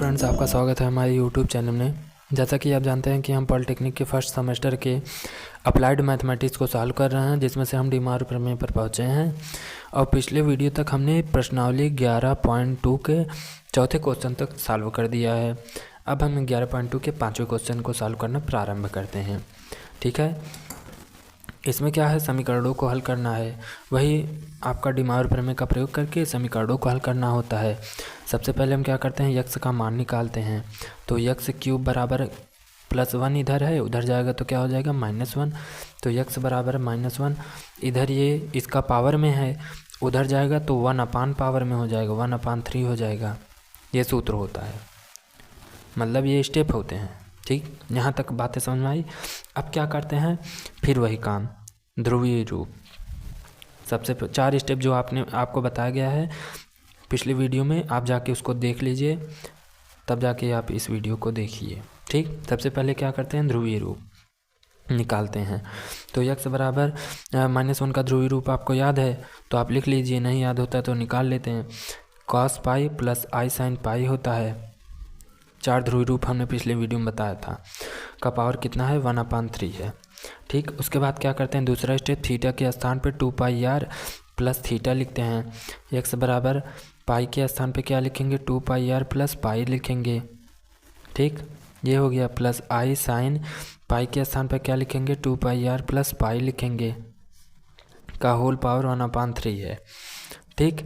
Friends, आपका स्वागत है हमारे यूट्यूब चैनल में। जैसा कि आप जानते हैं कि हम पॉलिटेक्निक के फर्स्ट सेमेस्टर के अप्लाइड मैथमेटिक्स को सॉल्व कर रहे हैं, जिसमें से हम डी मार्व प्रमेय पर पहुंचे हैं। और पिछले वीडियो तक हमने प्रश्नावली 11.2 के चौथे क्वेश्चन तक सॉल्व कर दिया है। अब हम 11.2 के पाँचवें क्वेश्चन को सॉल्व करना प्रारंभ करते हैं। ठीक है, इसमें क्या है, समीकरणों को हल करना है। वही आपका डी मार्व प्रमेय का प्रयोग करके समीकरणों को हल करना होता है। सबसे पहले हम क्या करते हैं, यक्स का मान निकालते हैं। तो यक्स क्यूब बराबर +1 इधर है, उधर जाएगा तो क्या हो जाएगा -1। तो यक्स बराबर -1, इधर ये इसका पावर में है, उधर जाएगा तो 1 पावर में हो जाएगा, 1/3 हो जाएगा। ये सूत्र होता है, मतलब ये स्टेप होते हैं। ठीक, यहाँ तक बातें समझ में आई। अब क्या करते हैं, फिर वही काम, ध्रुवीय रूप। सबसे 4 स्टेप जो आपको बताया गया है पिछले वीडियो में, आप जाके उसको देख लीजिए, तब जाके आप इस वीडियो को देखिए। ठीक, सबसे पहले क्या करते हैं, ध्रुवीय रूप निकालते हैं। तो यक्स बराबर -1 का ध्रुवीय रूप आपको याद है तो आप लिख लीजिए, नहीं याद होता तो निकाल लेते हैं। cos pi plus i sin पाई होता है। 4 ध्रुवीय रूप हमने पिछले वीडियो में बताया था। का पावर कितना है, 1/3 है। ठीक, उसके बाद क्या करते हैं, दूसरा स्टेप, थीटा के स्थान पे 2πr प्लस थीटा लिखते हैं। एक्स बराबर पाई के स्थान पे क्या लिखेंगे, 2πr प्लस पाई लिखेंगे। ठीक, ये हो गया। प्लस i साइन पाई के स्थान पे क्या लिखेंगे, 2πr प्लस पाई लिखेंगे, का होल पावर 1/3 है। ठीक,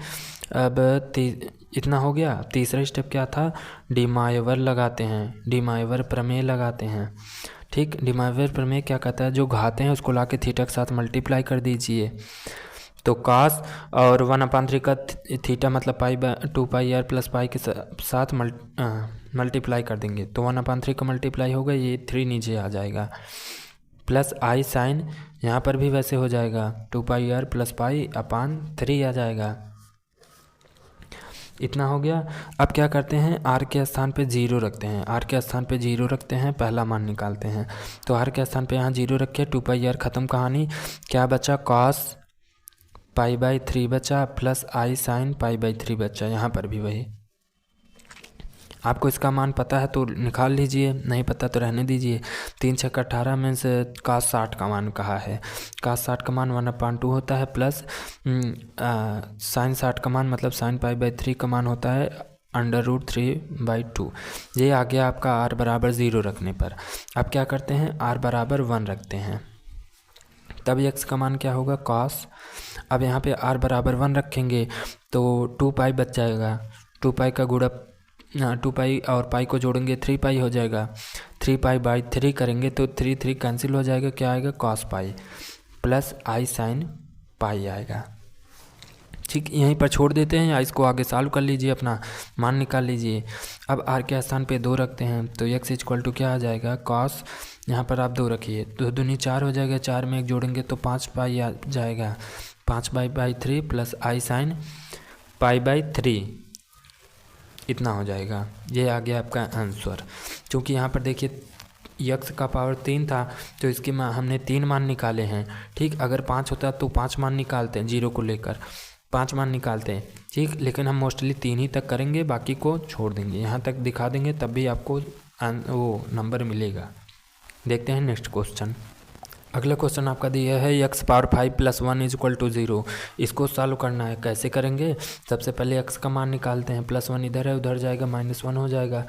अब इतना हो गया। तीसरा स्टेप क्या था, डी मार्व लगाते हैं, डी मार्व प्रमेय लगाते हैं। ठीक, डी मार्व प्रमेय क्या कहता है, जो घाते हैं उसको लाके थीटा के साथ मल्टीप्लाई कर दीजिए। तो cos और 1/3 का थीटा मतलब 2πr प्लस पाई के साथ मल्टीप्लाई कर देंगे तो 1/3 का मल्टीप्लाई होगा, ये 3 नीचे आ जाएगा। प्लस i साइन यहाँ पर भी वैसे हो जाएगा, 2πr प्लस पाई/3 आ जाएगा। इतना हो गया। अब क्या करते हैं, r के स्थान पे 0 रखते हैं, r के स्थान पे 0 रखते हैं, पहला मान निकालते हैं। तो r के स्थान पे यहाँ 0 रखे, 2πr ख़त्म कहानी। क्या बचा, cos π/3 बचा प्लस i साइन π/3 बचा। यहाँ पर भी वही, आपको इसका मान पता है तो निकाल लीजिए, नहीं पता तो रहने दीजिए। 3 × 6 = 18 में से cos 60 का मान कहा है। cos 60 का मान 1/2 होता है, प्लस sin 60 का मान मतलब sin π/3 का मान होता है √3/2। ये आ गया आपका r बराबर 0 रखने पर। अब क्या करते हैं, r बराबर 1 रखते हैं, तब x का मान क्या होगा, cos। अब यहाँ पे r बराबर 1 रखेंगे तो 2π बच जाएगा, 2π का गुणा 2π और पाई को जोड़ेंगे 3π हो जाएगा। 3π/3 करेंगे तो 3 कैंसिल हो जाएगा, क्या आएगा, cos pi plus i sine pi आएगा। ठीक, यहीं पर छोड़ देते हैं या इसको आगे सॉल्व कर लीजिए, अपना मान निकाल लीजिए। अब r के स्थान पे 2 रखते हैं तो x = क्या आ जाएगा, cos, यहाँ पर आप 2 रखिए, 2 दूनी 4 हो जाएगा, 4 में 1 जोड़ेंगे तो 5π आ जाएगा, 5π/3 प्लस i साइन π/3, इतना हो जाएगा। ये आ गया आपका आंसर। क्योंकि यहाँ पर देखिए यक्स का पावर 3 था तो इसके हमने 3 मान निकाले हैं। ठीक, अगर 5 होता तो 5 मान निकालते हैं, 0 को लेकर 5 मान निकालते हैं। ठीक, लेकिन हम मोस्टली 3 ही तक करेंगे, बाकी को छोड़ देंगे, यहाँ तक दिखा देंगे, तब भी आपको वो नंबर मिलेगा। देखते हैं नेक्स्ट क्वेश्चन। अगला क्वेश्चन आपका दिया है x⁵ + 1 = 0। इसको सॉल्व करना है। कैसे करेंगे, सबसे पहले x का मान निकालते हैं। +1 इधर है, उधर जाएगा -1 हो जाएगा।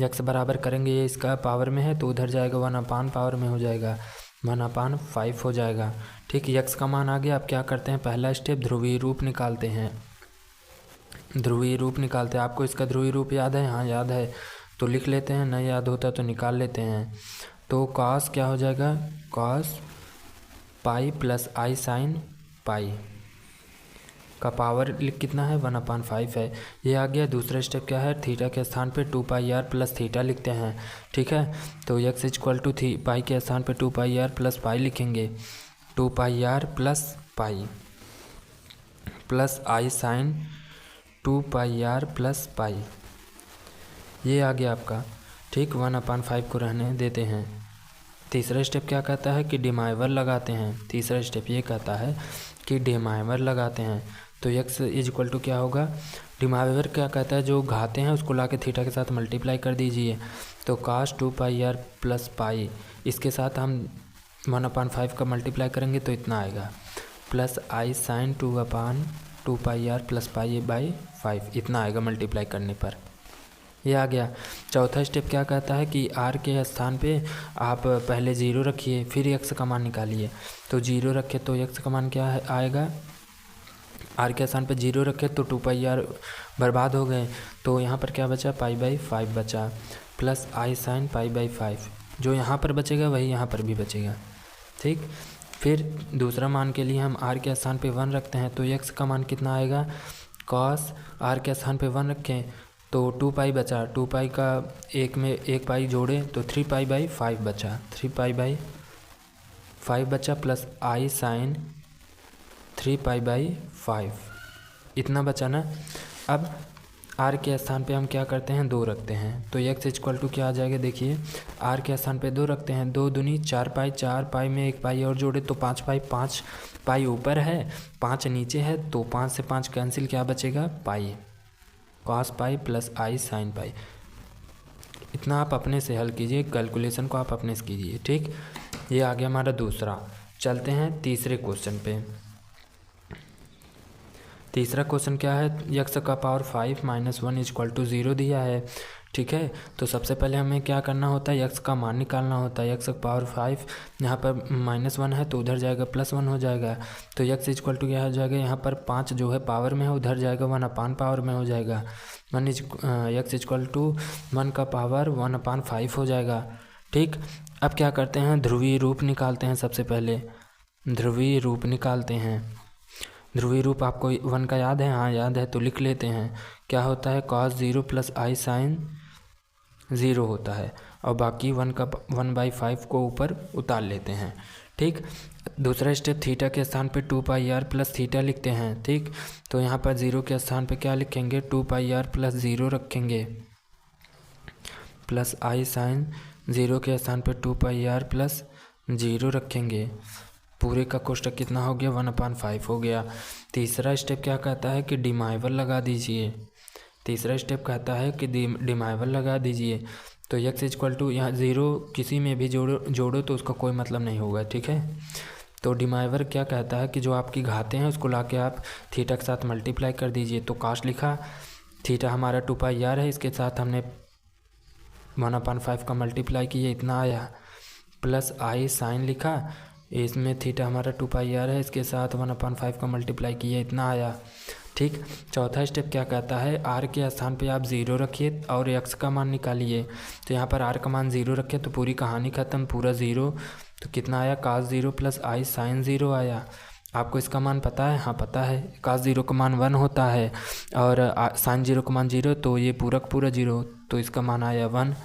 x बराबर करेंगे, ये इसका पावर में है तो उधर जाएगा 1 पावर में हो जाएगा, 1/5 हो जाएगा। ठीक, x का मान आ गया। अब क्या करते हैं, पहला स्टेप ध्रुवीय रूप निकालते हैं। ध्रुवीय रूप निकालते हैं, आपको इसका ध्रुवीय रूप याद है, हाँ याद है तो लिख लेते हैं, नहीं याद होता तो निकाल लेते हैं। तो cos क्या हो जाएगा, cos pi plus i sine pi, का पावर कितना है, 1/5 है। ये आ गया। दूसरा स्टेप क्या है, थीटा के स्थान पे 2πr प्लस थीटा लिखते हैं। ठीक है, तो x = पाई के स्थान पे 2πr प्लस पाई लिखेंगे, 2πr plus pi plus i sine 2πr plus pi, ये आ गया आपका। ठीक, 1/5 को रहने देते हैं। तीसरा स्टेप क्या कहता है कि डी मार्व लगाते हैं। तीसरा स्टेप ये कहता है कि डी मार्व लगाते हैं। तो x इज इक्वल टू क्या होगा, डिमाइवर क्या कहता है, जो घाते हैं उसको ला के थीटा के साथ मल्टीप्लाई कर दीजिए। तो cos 2πr प्लस पाई, इसके साथ हम 1/5 का मल्टीप्लाई करेंगे तो इतना आएगा, plus i sine 2/2πr plus pi by 5, इतना आएगा मल्टीप्लाई करने पर, ये आ गया। चौथा स्टेप क्या कहता है कि r के स्थान पे आप पहले 0 रखिए, फिर x का मान निकालिए। तो 0 रखे तो x का मान क्या है आएगा, r के स्थान पे 0 रखे तो 2πr बर्बाद हो गए, तो यहाँ पर क्या बचा, π/5 बचा, प्लस आई साइन π/5, जो यहाँ पर बचेगा वही यहाँ पर भी बचेगा, ठीक। फिर दूसरा मान के लिए हम r के स्थान पे 1 रखते हैं, तो x का मान कितना आएगा, cos r के स्थान पे 1 रखें तो 2π बचा, 2π का एक में एक पाई जोड़े तो 3π/5 बचा, 3π/5 बचा, प्लस आई साइन 3π/5, इतना बचा ना। अब r के स्थान पे हम क्या करते हैं, 2 रखते हैं, तो x इक्वल टू क्या आ जाएगा, देखिए r के स्थान पे 2 रखते हैं, 2 दूनी 4π, 4π में एक पाई और जोड़े तो 5π, 5π ऊपर है 5 नीचे है, तो 5 से 5 कैंसिल, क्या बचेगा पाई, cos pi plus i sine पाई। इतना आप अपने से हल कीजिए, कैलकुलेशन को आप अपने से कीजिए, ठीक। ये आ गया हमारा दूसरा। चलते हैं तीसरे क्वेश्चन पे। तीसरा क्वेश्चन क्या है, x का पावर 5 - 1 इक्वल टू 0 दिया है, ठीक है। तो सबसे पहले हमें क्या करना होता है, x का मान निकालना होता है। x का पावर 5 यहाँ पर -1 है तो उधर जाएगा +1 हो जाएगा, तो x इक्वल टू क्या हो जाएगा, यहाँ पर 5 जो है पावर में है उधर जाएगा 1/, पावर में हो जाएगा x इक्वल टू 1 का पावर 1/5 हो जाएगा, ठीक। अब क्या करते हैं, ध्रुवीय रूप निकालते हैं। सबसे पहले ध्रुवीय रूप निकालते हैं। ध्रुवीय रूप आपको 1 का याद है, हाँ याद है, तो लिख लेते हैं। क्या होता है, cos 0 प्लस आई साइन 0 होता है, और बाकी 1/5 को ऊपर उतार लेते हैं, ठीक। दूसरा स्टेप, थीटा के स्थान पे 2πr प्लस थीटा लिखते हैं, ठीक। तो यहाँ पर 0 के स्थान पे क्या लिखेंगे, 2πr प्लस 0 रखेंगे, प्लस आई साइन 0 के स्थान पे 2πr प्लस 0 रखेंगे। पूरे का कोष्टक कितना हो गया, 1/5 हो गया। तीसरा स्टेप क्या कहता है कि डिमाइवर लगा दीजिए। तीसरा स्टेप कहता है कि डिमाइवर लगा दीजिए। तो x इक्वल टू यहाँ 0 किसी में भी जोड़ो तो उसका कोई मतलब नहीं होगा, ठीक है। तो डिमाइवर क्या कहता है कि जो आपकी घाते हैं उसको लाके आप थीटा के साथ मल्टीप्लाई कर दीजिए। तो काश लिखा, थीटा हमारा 2πr है, इसके साथ हमने 1/5 का मल्टीप्लाई किया, इतना आया, प्लस आई साइन लिखा, इसमें थीटा हमारा 2πr है, इसके साथ 1/5 का मल्टीप्लाई किया, इतना आया, ठीक। चौथा स्टेप क्या कहता है, r के स्थान पे आप 0 रखिए और x का मान निकालिए। तो यहाँ पर r का मान 0 रखे तो पूरी कहानी ख़त्म, पूरा 0, तो कितना आया, cos 0 प्लस आई साइन 0 आया। आपको इसका मान पता है, हाँ पता है, cos 0 का मान 1 होता है और साइन 0 का मान 0, तो ये पूरा 0, तो इसका मान आया 1।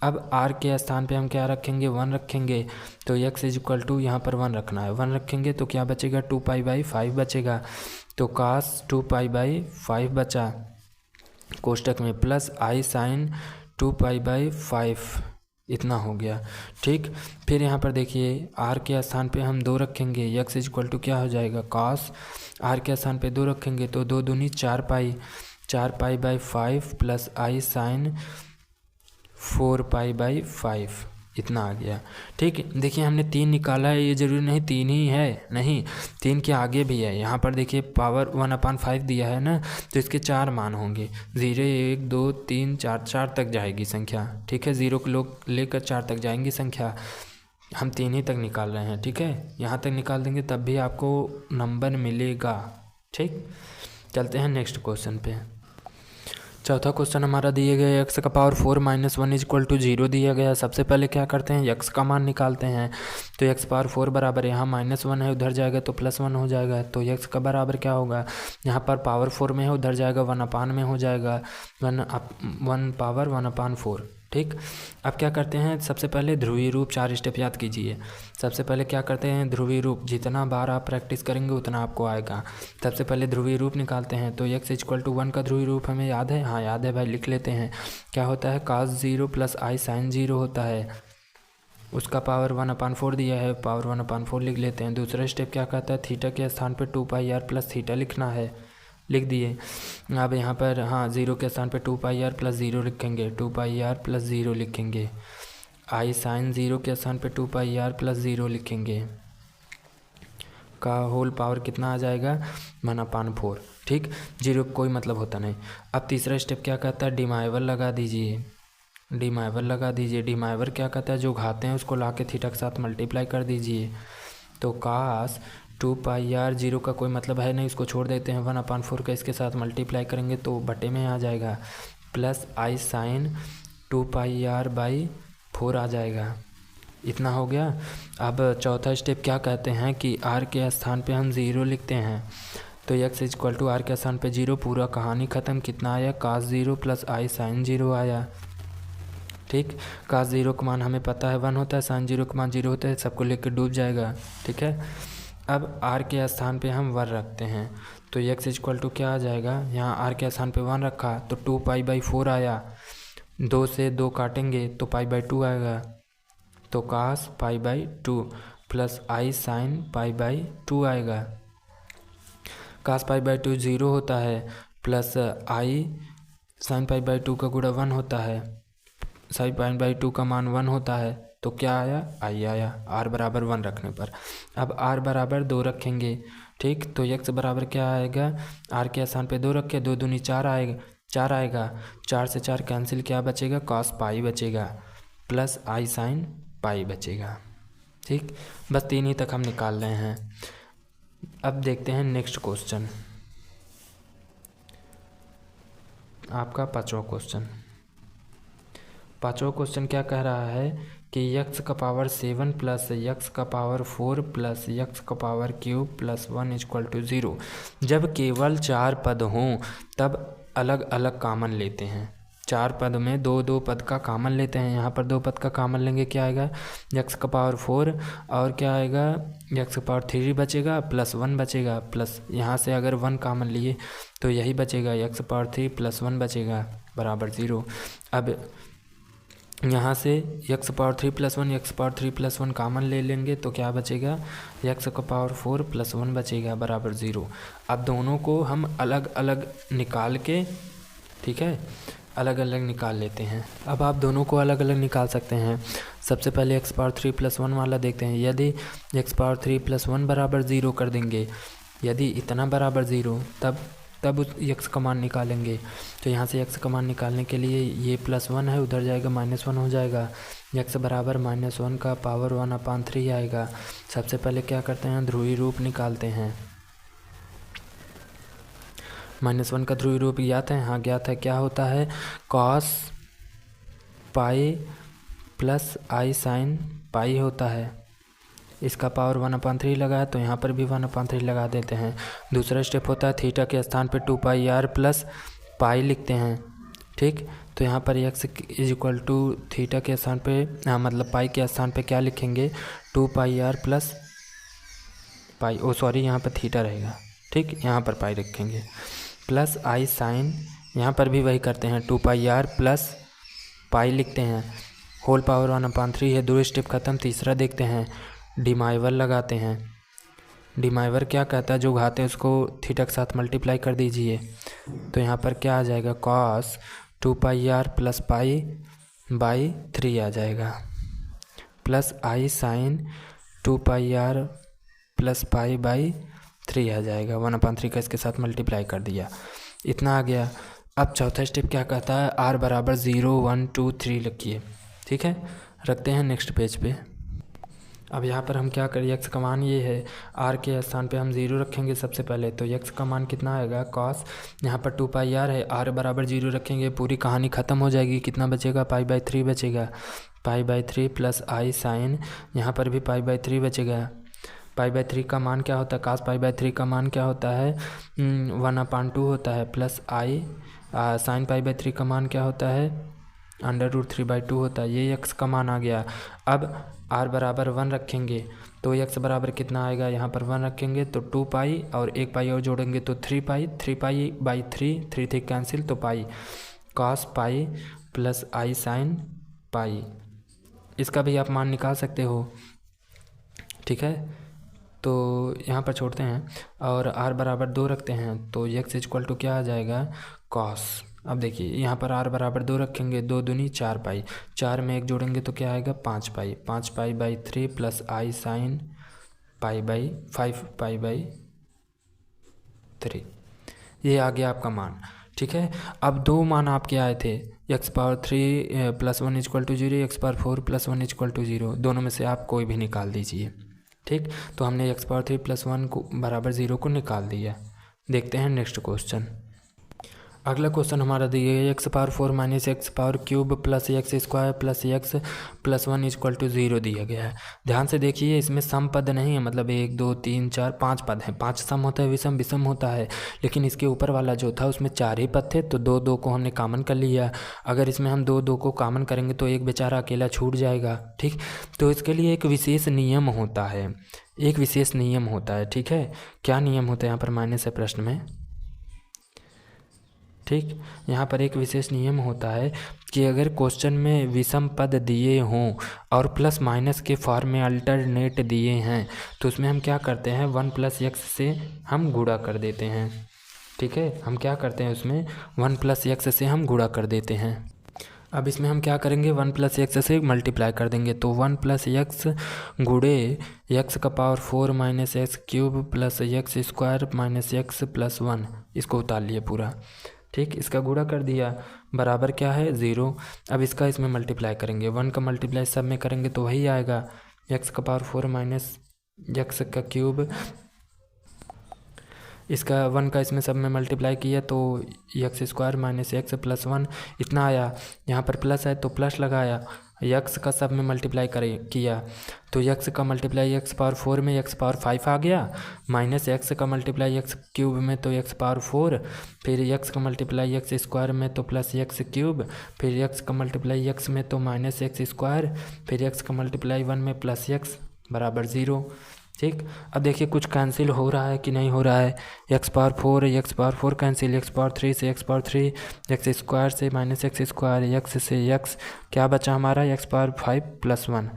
अब r के स्थान पे हम क्या रखेंगे, 1 रखेंगे, तो x इक्वल टू यहाँ पर 1 रखना है, 1 रखेंगे तो क्या बचेगा, 2π/5 बचेगा। तो cos 2π/5 बचा कोष्टक में, प्लस आई साइन 2π/5, इतना हो गया, ठीक। फिर यहाँ पर देखिए r के स्थान पे हम 2 रखेंगे, x इक्वल टू क्या हो जाएगा, cos r के स्थान पे 2 रखेंगे तो 2 दूनी 4π, 4π/5 प्लस आई साइन 4π/5, इतना आ गया, ठीक। देखिए हमने 3 निकाला है, ये ज़रूरी नहीं 3 ही है, नहीं 3 के आगे भी है। यहाँ पर देखिए पावर 1/5 दिया है ना, तो इसके 4 मान होंगे, 0 1 2 3 4, 4 तक जाएगी संख्या, ठीक है। 0 को लोग लेकर 4 तक जाएंगी संख्या, हम 3 ही तक निकाल रहे हैं, ठीक है। यहाँ तक निकाल देंगे तब भी आपको नंबर मिलेगा, ठीक। चलते हैं नेक्स्ट क्वेश्चन पे। चौथा क्वेश्चन हमारा दिए गए, x का पावर 4 - 1 इक्वल टू 0 दिया गया। सबसे पहले क्या करते हैं, x का मान निकालते हैं। तो x पावर 4 बराबर, यहाँ -1 है उधर जाएगा तो +1 हो जाएगा, तो x का बराबर क्या होगा, यहाँ पर पावर 4 में है उधर जाएगा 1/, में हो जाएगा 1 पावर 1/4, ठीक। अब क्या करते हैं, सबसे पहले ध्रुवीय रूप 4 स्टेप याद कीजिए। सबसे पहले क्या करते हैं, ध्रुवीय रूप, जितना बार आप प्रैक्टिस करेंगे उतना आपको आएगा। सबसे पहले ध्रुवीय रूप निकालते हैं। तो x इक्वल टू 1 का ध्रुवीय रूप हमें याद है, हाँ याद है भाई, लिख लेते हैं। क्या होता है, cos 0 प्लस आई साइन 0 होता है, उसका पावर 1/4 दिया है, पावर 1/4 लिख लेते हैं। दूसरा स्टेप क्या कहता है, थीटा के स्थान पर 2πr प्लस थीटा लिखना है, लिख दिए। अब यहाँ पर हाँ ज़ीरो के स्थान पे 2πr प्लस ज़ीरो लिखेंगे, 2πr प्लस ज़ीरो लिखेंगे। आई साइन ज़ीरो के स्थान पे 2πr प्लस ज़ीरो लिखेंगे का होल पावर कितना आ जाएगा 1/4। ठीक, जीरो कोई मतलब होता नहीं। अब तीसरा स्टेप क्या कहता है, डिमाइवर लगा दीजिए, डिमाइवर लगा दीजिए। डिमाइवर क्या कहता है, जो घाते हैं उसको ला के थीटा के साथ मल्टीप्लाई कर दीजिए। तो कास 2πr, जीरो का कोई मतलब है नहीं, इसको छोड़ देते हैं। 1/4 का इसके साथ मल्टीप्लाई करेंगे तो बटे में आ जाएगा, प्लस आई साइन 2πr/4 आ जाएगा। इतना हो गया। अब चौथा स्टेप क्या कहते हैं कि r के स्थान पे हम ज़ीरो लिखते हैं। तो x इक्वल टू r के स्थान पे ज़ीरो, पूरा कहानी ख़त्म। कितना आया, cos zero plus i sine zero आया। ठीक, cos ज़ीरो का मान हमें पता है 1 होता है, साइन ज़ीरो का मान 0 होता है, सबको लेकर डूब जाएगा। ठीक है, अब r के स्थान पे हम 1 रखते हैं तो x इक्वल टू क्या आ जाएगा, यहाँ r के स्थान पे 1 रखा तो 2π/4 आया। 2 से 2 काटेंगे तो π/2 आएगा, तो cos π/2 प्लस आई साइन π/2 आएगा। cos π/2 0 होता है, प्लस आई साइन π/2 का गुणा 1 होता है, साइन π/2 का मान 1 होता है, तो क्या आया, आई आया r बराबर 1 रखने पर। अब r बराबर 2 रखेंगे। ठीक, तो x बराबर क्या आएगा, r के स्थान पे 2 रखे, 2 दूनी 4 आएगा, 4 से 4 कैंसिल, क्या बचेगा, cos पाई बचेगा, प्लस आई साइन पाई बचेगा। ठीक, बस 3 ही तक हम निकाल रहे हैं। अब देखते हैं नेक्स्ट क्वेश्चन, आपका पाँचवा क्वेश्चन। पाँचवा क्वेश्चन क्या कह रहा है कि x का पावर 7 प्लस x का पावर 4 प्लस x का power cube plus 1 equal to 0। जब केवल 4 पद हों तब अलग अलग कॉमन लेते हैं। 4 पद में 2 पद का कॉमन लेते हैं। यहाँ पर 2 पद का कॉमन लेंगे, क्या आएगा, x का पावर 4 और क्या आएगा, x का पावर 3 बचेगा प्लस 1 बचेगा, प्लस यहाँ से अगर 1 कॉमन लिए तो यही बचेगा, x का पावर 3 प्लस 1 बचेगा बराबर 0। अब यहाँ से x power 3 plus 1, x power 3 plus 1 common ले लेंगे तो क्या बचेगा, x का पावर 4 प्लस 1 बचेगा बराबर 0। अब दोनों को हम अलग अलग निकाल के, ठीक है, अलग अलग निकाल लेते हैं। अब आप दोनों को अलग अलग निकाल सकते हैं। सबसे पहले x पावर 3 प्लस 1 वाला देखते हैं। यदि x पावर 3 प्लस 1 बराबर 0 कर देंगे, यदि इतना बराबर 0, तब उस x का मान निकालेंगे। तो यहाँ से x का मान निकालने के लिए ये +1 है, उधर जाएगा -1 हो जाएगा। x बराबर -1 का पावर 1/3 आएगा। सबसे पहले क्या करते हैं, ध्रुवीय रूप निकालते हैं। -1 का ध्रुवीय रूप ज्ञात है, हाँ ज्ञात है। क्या होता है, cos pi plus i sine पाई होता है। इसका पावर 1/3 लगा है तो यहाँ पर भी 1/3 लगा देते हैं। दूसरा स्टेप होता है थीटा के स्थान पे 2πr प्लस पाई लिखते हैं। ठीक, तो यहाँ पर x is equal to theta के स्थान पे, मतलब पाई के स्थान पे क्या लिखेंगे, 2πr प्लस पाई, सॉरी यहाँ पर थीटा रहेगा। ठीक, यहाँ पर पाई लिखेंगे, प्लस आई साइन, यहाँ पर भी वही करते हैं, 2πr प्लस पाई लिखते हैं, होल पावर 1/3 है। 2 स्टेप ख़त्म। तीसरा देखते हैं, डिमाइवर लगाते हैं। डिमाइवर क्या कहता है, जो घाते हैं उसको थीटा के साथ मल्टीप्लाई कर दीजिए। तो यहाँ पर क्या आ जाएगा, cos 2πr plus pi by 3 आ जाएगा, plus i sine 2πr plus pi by 3 आ जाएगा। 1/3 का इसके साथ मल्टीप्लाई कर दिया, इतना आ गया। अब चौथा स्टेप क्या कहता है, r बराबर 0 1 2 3 लिखिए। ठीक है, रखते हैं नेक्स्ट पेज पे। अब यहाँ पर हम क्या करें, x का मान ये है, r के स्थान पे हम 0 रखेंगे सबसे पहले। तो x का मान कितना आएगा, cos, यहाँ पर 2πr है, r बराबर 0 रखेंगे, पूरी कहानी ख़त्म हो जाएगी। कितना बचेगा, π/3 बचेगा, π/3 प्लस आई साइन, यहाँ पर भी π/3 बचेगा। π/3 का मान क्या होता है, cos π/3 का मान क्या होता है, 1/2 होता है, प्लस आई साइन π/3 का मान क्या होता है, √3/2 होता है। ये x का मान आ गया। अब r बराबर 1 रखेंगे तो x बराबर कितना आएगा, यहाँ पर 1 रखेंगे तो 2π और 1 पाई और जोड़ेंगे तो 3π/3, 3 कैंसिल तो पाई, cos pi plus i sine पाई। इसका भी आप मान निकाल सकते हो। ठीक है, तो यहाँ पर छोड़ते हैं और r बराबर 2 रखते हैं, तो x इक्वल टू क्या आ जाएगा, कॉस। अब देखिए यहाँ पर r बराबर 2 रखेंगे, 2 दूनी 4 पाई, 4 में 1 जोड़ेंगे तो क्या आएगा 5 पाई, 5 पाई by 3 plus i sine pi by 5 pi by 3। ये आ गया आपका मान। ठीक है, अब दो मान आपके आए थे, x power 3 plus 1 equal to 0, x power 4 plus 1 equal to 0, दोनों में से आप कोई भी निकाल दीजिए। ठीक, तो हमने एक्स पावर 3 प्लस 1 को बराबर 0 को निकाल दिया। देखते हैं नेक्स्ट क्वेश्चन। अगला क्वेश्चन हमारा दिया है x power 4 minus x power cube plus x square plus x plus 1 equal to 0 दिया गया है। ध्यान से देखिए, इसमें सम पद नहीं है, मतलब 1 2 3 4 5 पद हैं, 5 सम होता है, विषम विषम होता है, लेकिन इसके ऊपर वाला जो था उसमें 4 ही पद थे, तो 2 2 को हमने कॉमन कर लिया। अगर इसमें हम 2 2 को कॉमन करेंगे तो एक बेचारा अकेला छूट जाएगा। ठीक, तो इसके लिए एक विशेष नियम होता है, एक विशेष नियम होता है। ठीक है, क्या नियम होता है यहाँ पर माइनस है प्रश्न में। ठीक, यहाँ पर एक विशेष नियम होता है कि अगर क्वेश्चन में विषम पद दिए हों और प्लस माइनस के फॉर्म में अल्टरनेट दिए हैं तो उसमें हम क्या करते हैं 1 प्लस एक्स से हम गुणा कर देते हैं। ठीक है, हम क्या करते हैं उसमें 1 प्लस एक्स से हम गुणा कर देते हैं। अब इसमें हम क्या करेंगे 1 प्लस एक्स से मल्टीप्लाई कर देंगे, तो 1 प्लस एक्स गुणे एक्स का power 4 minus x cube plus x square minus x plus 1, इसको उतार लिए पूरा। ठीक, इसका गुणा कर दिया, बराबर क्या है 0। अब इसका इसमें मल्टीप्लाई करेंगे, 1 का मल्टीप्लाई सब में करेंगे तो वही आएगा, एक्स का पावर 4 माइनस एक्स का क्यूब, इसका 1 का इसमें सब में मल्टीप्लाई किया तो x square minus x plus 1 इतना आया। यहाँ पर प्लस है तो प्लस लगाया, एक्स का सब में मल्टीप्लाई किया तो एक्स का मल्टीप्लाई एक्स पावर 4 में एक्स पावर 5 आ गया, माइनस एक्स का मल्टीप्लाई एक्स क्यूब में तो एक्स पावर 4, फिर एक्स का मल्टीप्लाई एक्स स्क्वायर में तो प्लस एक्स क्यूब, फिर एक्स का मल्टीप्लाई एक्स में तो माइनस एक्स स्क्वायर, फिर एक्स का मल्टीप्लाई 1 में प्लस एक्स बराबर 0। ठीक, अब देखिए कुछ कैंसिल हो रहा है कि नहीं हो रहा है, x power 4 cancel, x power 3 से एक्स पावर 3, एक्स स्क्वायर से माइनस एक्स स्क्वायर, एक्स से एक्स, क्या बचा हमारा x power 5 plus 1,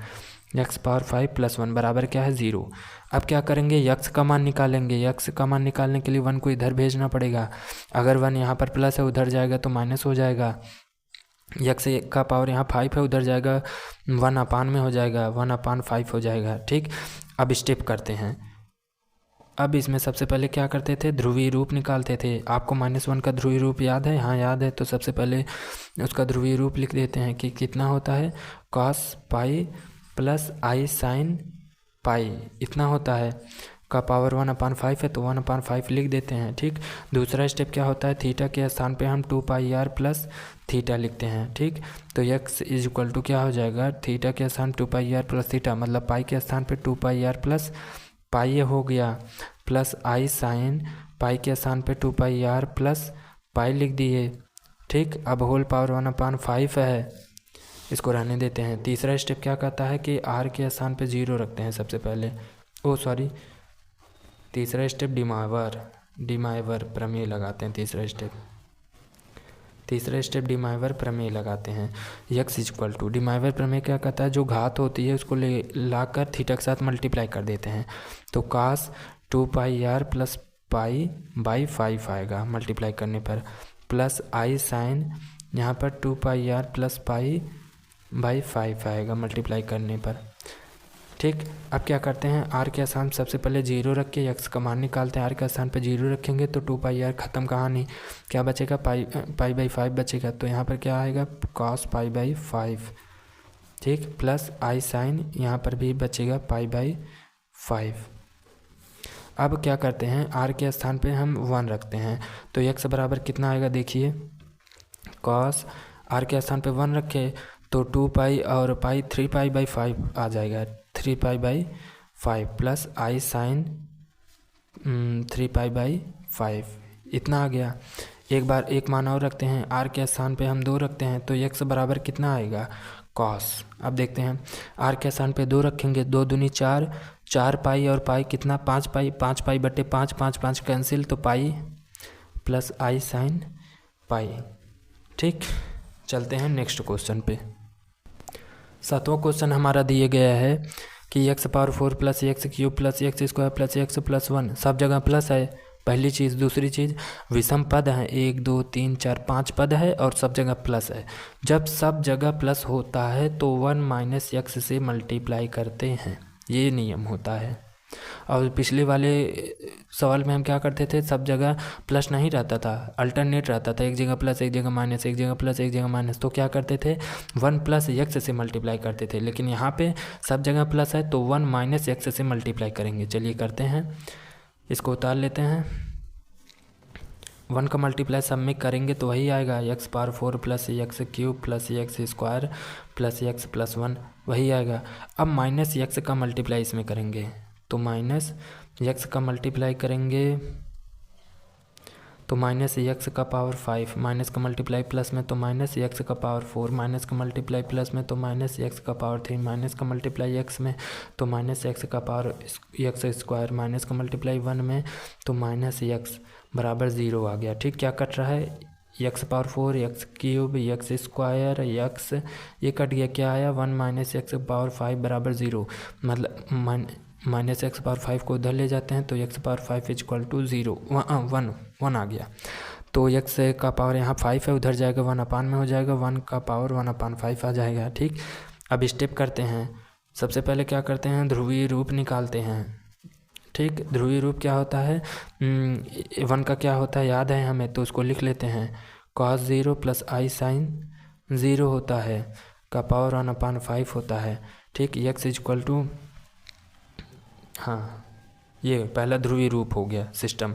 x power 5 plus 1 बराबर क्या है 0। अब क्या करेंगे एक्स का मान निकालेंगे, एक्स का मान निकालने के लिए 1 को इधर भेजना पड़ेगा, अगर 1 यहाँ पर प्लस है उधर जाएगा तो माइनस हो जाएगा, एक्स का पावर यहाँ 5 है उधर जाएगा 1 अपान में हो जाएगा, 1 अपान 5 हो जाएगा। ठीक, अब स्टेप करते हैं। अब इसमें सबसे पहले क्या करते थे, ध्रुवीय रूप निकालते थे। आपको -1 का ध्रुवीय रूप याद है, हाँ याद है, तो सबसे पहले उसका ध्रुवीय रूप लिख देते हैं कि कितना होता है cos pi plus i sine पाई, इतना होता है, का पावर 1/5 है तो 1/5 लिख देते हैं। ठीक, दूसरा स्टेप क्या होता है, थीटा के स्थान पे हम 2πr प्लस थीटा लिखते हैं। ठीक, तो x इज इक्वल टू क्या हो जाएगा, थीटा के स्थान 2πr प्लस थीटा, मतलब पाई के स्थान पे 2πr प्लस पाई हो गया, प्लस आई साइन पाई के स्थान पे 2πr प्लस पाई लिख दिए। ठीक, अब होल पावर 1/5 है, इसको रहने देते हैं। तीसरा स्टेप क्या कहता है कि r के स्थान पे 0 रखते हैं सबसे पहले, तीसरा स्टेप डिमाइवर प्रमेय लगाते हैं। तीसरा स्टेप डिमाइवर प्रमेय लगाते हैं। x इक्वल टू डिमाइवर प्रमेय क्या कहता है, जो घात होती है उसको ले लाकर थीटा के साथ मल्टीप्लाई कर देते हैं, तो cos 2πr plus pi by 5 आएगा मल्टीप्लाई करने पर, प्लस आई साइन यहाँ पर 2πr प्लस पाई बाई 5 आएगा मल्टीप्लाई करने पर। ठीक, अब क्या करते हैं, r के स्थान सबसे पहले 0 रख के x का मान निकालते हैं। r के स्थान पे 0 रखेंगे तो 2πr ख़त्म कहानी, क्या बचेगा पाई बाई 5 बचेगा, तो यहाँ पर क्या आएगा cos पाई बाई 5। ठीक, प्लस आई साइन यहाँ पर भी बचेगा पाई बाई 5। अब क्या करते हैं, r के स्थान पे हम 1 रखते हैं तो x बराबर कितना आएगा, देखिए cos r के स्थान पे 1 रखे तो 2π और पाई 3π बाई 5 आ जाएगा, 3π by 5 plus i sine 3π by 5, इतना आ गया। एक बार एक मान और रखते हैं, r के स्थान पे हम 2 रखते हैं तो x बराबर कितना आएगा cos। अब देखते हैं, r के स्थान पे 2 रखेंगे, 2 दूनी 4, 4π और पाई कितना 5π, 5π बटे 5, 5 5 कैंसिल तो पाई प्लस आई साइन पाई। ठीक, चलते हैं नेक्स्ट क्वेश्चन पे। 7वां क्वेश्चन हमारा दिए गया है कि x power 4 plus x cube plus x square plus x plus 1 सब जगह प्लस है, पहली चीज़। दूसरी चीज़, विषम पद है, 1 2 3 4 5 पद है और सब जगह प्लस है। जब सब जगह प्लस होता है तो 1 माइनस एक्स से मल्टीप्लाई करते हैं, ये नियम होता है। और पिछले वाले सवाल में हम क्या करते थे, सब जगह प्लस नहीं रहता था, अल्टरनेट रहता था, एक जगह प्लस एक जगह माइनस, एक जगह प्लस एक जगह माइनस, तो क्या करते थे 1 प्लस एक्स से मल्टीप्लाई करते थे। लेकिन यहाँ पे सब जगह प्लस है तो 1 माइनस एक्स से मल्टीप्लाई करेंगे। चलिए करते हैं, इसको उतार लेते हैं। 1 का मल्टीप्लाई सब में करेंगे तो वही आएगा, x power 4 plus x cube plus x square plus x plus 1 वही आएगा। अब माइनस एक्स का मल्टीप्लाई इसमें करेंगे तो माइनस एक्स का मल्टीप्लाई करेंगे तो माइनस एक्स का पावर 5, माइनस का मल्टीप्लाई प्लस में तो माइनस एक्स का पावर 4, माइनस का मल्टीप्लाई प्लस में तो माइनस एक्स का पावर 3, माइनस का मल्टीप्लाई एक्स में तो माइनस एक्स का पावर एक्स स्क्वायर, माइनस का मल्टीप्लाई 1 में तो माइनस एक्स बराबर 0 आ गया। ठीक, क्या कट रहा है, x power 4 x cube x square x, ये कट गया, क्या आया 1 माइनस एक्स पावर 5 बराबर 0। मतलब माइनस एक्स पावर 5 को उधर ले जाते हैं तो एक्स पावर 5 इक्वल टू 0, 1 आ गया। तो एक्स का पावर यहाँ 5 है, उधर जाएगा 1 अपान में हो जाएगा, 1 का पावर 1 अपान 5 आ जाएगा। ठीक, अब स्टेप करते हैं। सबसे पहले क्या करते हैं, ध्रुवीय रूप निकालते हैं। ठीक, ध्रुवीय रूप क्या होता है, 1 का क्या होता है याद है हमें, तो उसको लिख लेते हैं, cos 0 प्लस आई साइन 0 होता है, का पावर 1 अपान 5 होता है। ठीक, एक्स इक्वल टू, हाँ ये पहला ध्रुवीय रूप हो गया सिस्टम।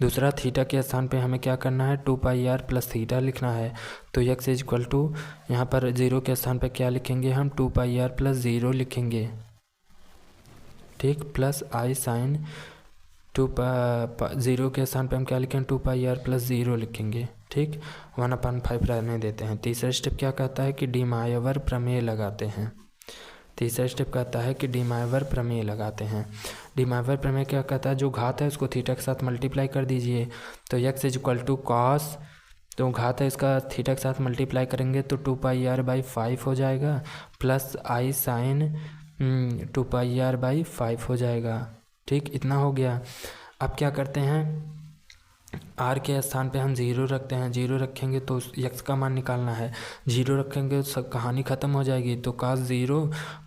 दूसरा, थीटा के स्थान पे हमें क्या करना है, 2 पाई आर प्लस थीटा लिखना है। तो एक्स इक्वल टू, यहाँ पर 0 के स्थान पे क्या लिखेंगे हम, 2 पाई आर प्लस 0 लिखेंगे। ठीक, प्लस आई साइन 0 के स्थान पे हम क्या लिखेंगे, 2 पाई आर प्लस 0 लिखेंगे। ठीक, 1 अपान 5 रहने देते हैं। तीसरा स्टेप क्या कहता है कि डी मायोवर प्रमेय लगाते हैं। तीसरा स्टेप कहता है कि डी मायोवर प्रमेय लगाते हैं। डी मायोवर प्रमेय क्या कहता है, जो घात है उसको थीटा के साथ मल्टीप्लाई कर दीजिए। तो x is equal to cos, तो घात है इसका थीटा के साथ मल्टीप्लाई करेंगे तो 2 पाई आर बाई 5 हो जाएगा, plus i sine 2 pi r by 5 हो जाएगा। ठीक, इतना हो गया। अब क्या करते हैं, आर के स्थान पे हम 0 रखते हैं। 0 रखेंगे तो एक्स का मान निकालना है, 0 रखेंगे तो कहानी ख़त्म हो जाएगी। तो cos 0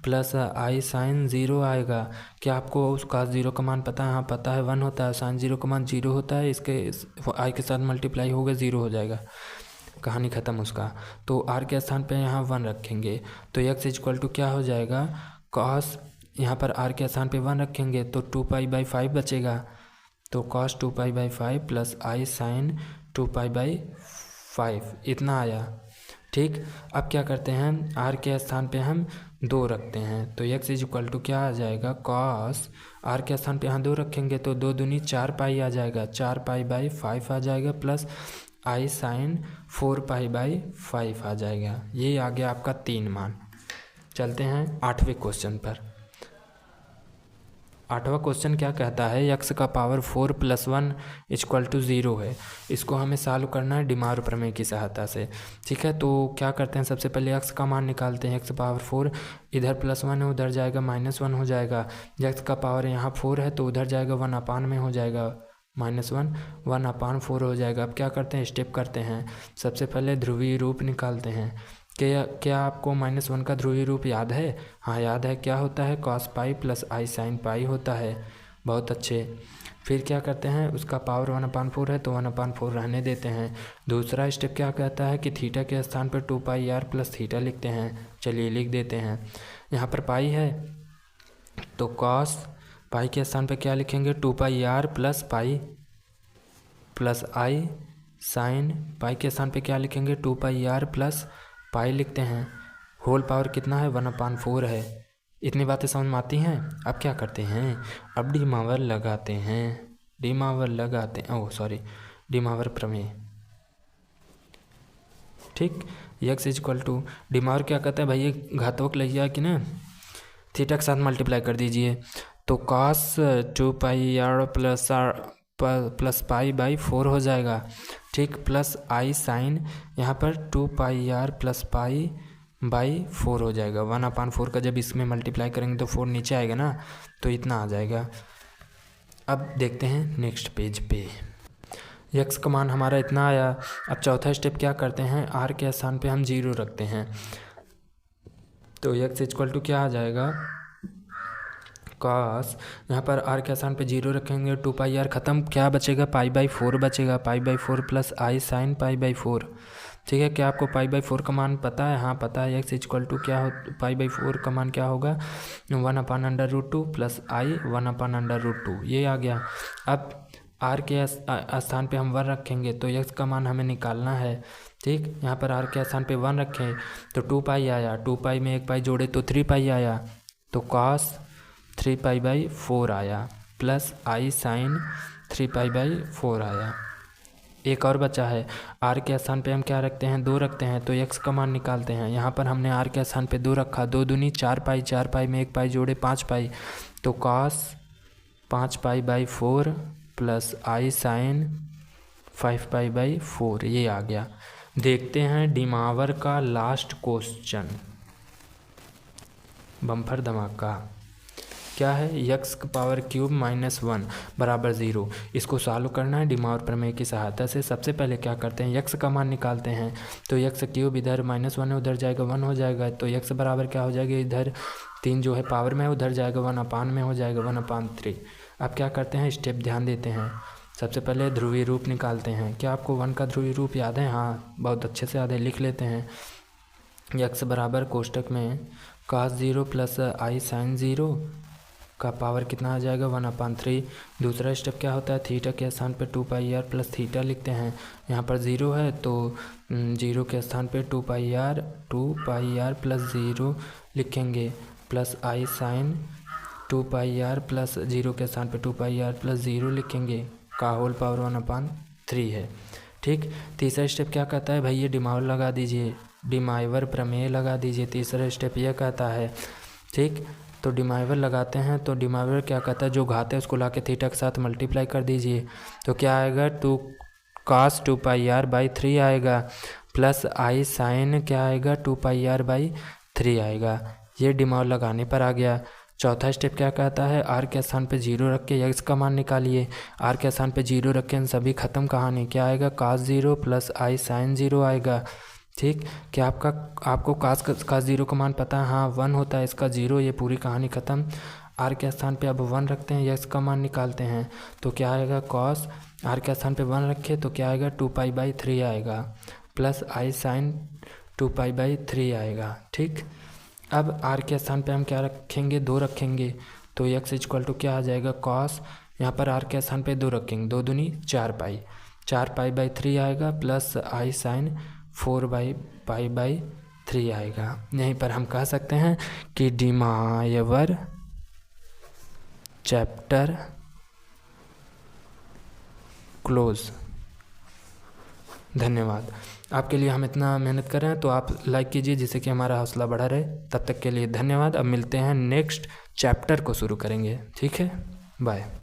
प्लस आई साइन 0 आएगा। क्या आपको उस cos 0 का मान पता है? हाँ पता है, 1 होता है। साइन 0 का मान 0 होता है, इसके आई के साथ मल्टीप्लाई होगा 0 हो जाएगा, कहानी ख़त्म उसका। तो आर के स्थान पे यहाँ 1 रखेंगे तो एक्स इक्वल टू क्या हो जाएगा, cos, यहाँ पर आर के स्थान पे 1 रखेंगे तो 2 पाई बाई 5 बचेगा। तो cos 2 pi by 5 plus i sine 2 pi by 5 इतना आया। ठीक, अब क्या करते हैं, आर के स्थान पे हम 2 रखते हैं तो x इज इक्वल टू क्या आ जाएगा, cos, आर के स्थान पे यहाँ 2 रखेंगे तो 2 दूनी 4 पाई आ जाएगा, 4 पाई बाई 5 आ जाएगा, plus i sine 4 pi by 5 आ जाएगा। ये आ गया आपका 3 मान। चलते हैं 8वें क्वेश्चन पर। 8वां क्वेश्चन क्या कहता है, x का पावर 4 प्लस 1 इक्वल टू 0 है। इसको हमें सॉल्व करना है डिमार प्रमेय की सहायता से। ठीक है, तो क्या करते हैं, सबसे पहले x का मान निकालते हैं। x पावर 4, इधर प्लस 1 है, उधर जाएगा -1 हो जाएगा। x का पावर यहाँ 4 है तो उधर जाएगा 1 अपान में हो जाएगा -1, 1 अपान 4 हो जाएगा। अब क्या करते हैं, स्टेप करते हैं। सबसे पहले ध्रुवीय रूप निकालते हैं। क्या आपको -1 का ध्रुवीय रूप याद है? हाँ याद है, क्या होता है, cos pi plus i sine पाई होता है। बहुत अच्छे। फिर क्या करते हैं, उसका पावर 1/4 है तो 1/4 रहने देते हैं। दूसरा स्टेप क्या कहता है कि थीटा के स्थान पर 2 पाई आर प्लस थीटा लिखते हैं। चलिए लिख देते हैं। यहाँ पर पाई है तो cos पाई के स्थान पर क्या लिखेंगे, 2 pi are plus pi plus i sine pi के स्थान पर क्या लिखेंगे, 2 पाई आर प्लस पाई लिखते हैं। होल पावर कितना है, 1/4 है। इतनी बातें समझ में आती हैं। अब क्या करते हैं, अब डी मावर लगाते हैं। डी मावर प्रमेय। ठीक, x equal to De Moivre क्या कहता है भाई, ये घातक लिया कि ना, थीटा के साथ मल्टीप्लाई कर दीजिए तो cos 2 pi are plus pi by 4 हो जाएगा। ठीक, प्लस आई साइन यहाँ पर 2 pi are plus pi by 4 हो जाएगा। 1/4 का जब इसमें मल्टीप्लाई करेंगे तो 4 नीचे आएगा ना, तो इतना आ जाएगा। अब देखते हैं नेक्स्ट पेज पे। यक्स का मान हमारा इतना आया। अब चौथा स्टेप क्या करते हैं, आर के स्थान पे हम 0 रखते हैं। तो यक्स इक्वल टू क्या आ जाएगा, कॉस, यहाँ पर आर के स्थान पे 0 रखेंगे, 2πr ख़त्म, क्या बचेगा, π/4 बचेगा, π/4 प्लस आई साइन π/4। ठीक है, क्या आपको π/4 का मान पता है? हाँ पता है। यक्स इक्वल टू क्या हो, π/4 का मान क्या होगा, 1/√2 प्लस आई 1/√2, ये आ गया। अब आर के स्थान पे हम 1 रखेंगे तो यक्स का मान हमें निकालना है। ठीक, यहाँ पर आर के स्थान पे 1 रखें तो 2π आया, 2π में एक पाई जोड़े तो 3π आया, तो कॉस 3π/4 आया प्लस आई साइन 3π/4 आया। एक और बचा है, आर के स्थान पे हम क्या रखते हैं, 2 रखते हैं, तो यक्स का मान निकालते हैं। यहाँ पर हमने आर के स्थान पे 2 रखा, 2 दूनी 4π, 4π में एक पाई जोड़े 5π, तो कॉस 5π/4 प्लस आई साइन 5π/4, ये आ गया। देखते हैं डिमावर का लास्ट क्वेश्चन, बम्पर धमाका। क्या है, यक्स पावर क्यूब -1 बराबर 0। इसको सॉल्व करना है डिमावर प्रमेय की सहायता से। सबसे पहले क्या करते हैं, यक्स का मान निकालते हैं। तो यक्स क्यूब इधर -1 है, उधर जाएगा 1 हो जाएगा, तो यक्स बराबर क्या हो जाएगा, इधर 3 जो है पावर में उधर जाएगा 1/, में हो जाएगा 1/3। अब क्या करते हैं, स्टेप ध्यान देते हैं। सबसे पहले ध्रुवीय रूप निकालते हैं। क्या आपको 1 का ध्रुवीय रूप याद है? हाँ, बहुत अच्छे से याद है, लिख लेते हैं। यक्स बराबर कोष्टक में cos 0 प्लस आई साइन 0 का पावर कितना आ जाएगा, 1/3। दूसरा स्टेप क्या होता है, थीटा के स्थान पे 2πr प्लस थीटा लिखते हैं। यहाँ पर 0 है तो 0 के स्थान पे 2πr प्लस 0 लिखेंगे, plus i sine 2πr plus 0 के स्थान पे 2πr प्लस 0 लिखेंगे, का होल पावर 1/3 है। ठीक, तीसरा स्टेप क्या कहता है, भाई ये डिमावर लगा दीजिए, डिमावर प्रमेय लगा दीजिए। तीसरा स्टेप यह कहता है, ठीक, तो डिमावर लगाते हैं। तो डिमावर क्या कहता है, जो घात है उसको लाके थीटा के साथ मल्टीप्लाई कर दीजिए, तो क्या आएगा, 2 cos 2πr/3 आएगा, प्लस आई साइन क्या आएगा, 2πr/3 आएगा। ये डिमावर लगाने पर आ गया। चौथा स्टेप क्या कहता है, आर के स्थान पे 0 रख के यक्स का मान निकालिए। आर के स्थान पे 0 रख के सभी खत्म कहानी, क्या आएगा, cos 0 प्लस आई साइन 0 आएगा। ठीक, क्या आपको cos 0 का मान पता है? हाँ 1 होता है, इसका 0, ये पूरी कहानी ख़त्म। आर के स्थान पे अब 1 रखते हैं, यक्स का मान निकालते हैं, तो क्या आएगा, cos, आर के स्थान पे 1 रखे तो क्या आएगा, 2π/3 आएगा, प्लस आई साइन 2π/3 आएगा। ठीक, अब आर के स्थान पे हम क्या रखेंगे, 2 रखेंगे, तो यक्स इक्वल टू क्या आ जाएगा, कॉस, यहाँ पर आर के स्थान पे 2 रखेंगे, 2 दूनी 4π, 4π/3 आएगा, प्लस आई साइन 4π/3 आएगा। यहीं पर हम कह सकते हैं कि डिमावर चैप्टर क्लोज। धन्यवाद। आपके लिए हम इतना मेहनत कर रहे हैं तो आप लाइक कीजिए जिससे कि हमारा हौसला बढ़ा रहे। तब तक के लिए धन्यवाद। अब मिलते हैं, नेक्स्ट चैप्टर को शुरू करेंगे। ठीक है, बाय।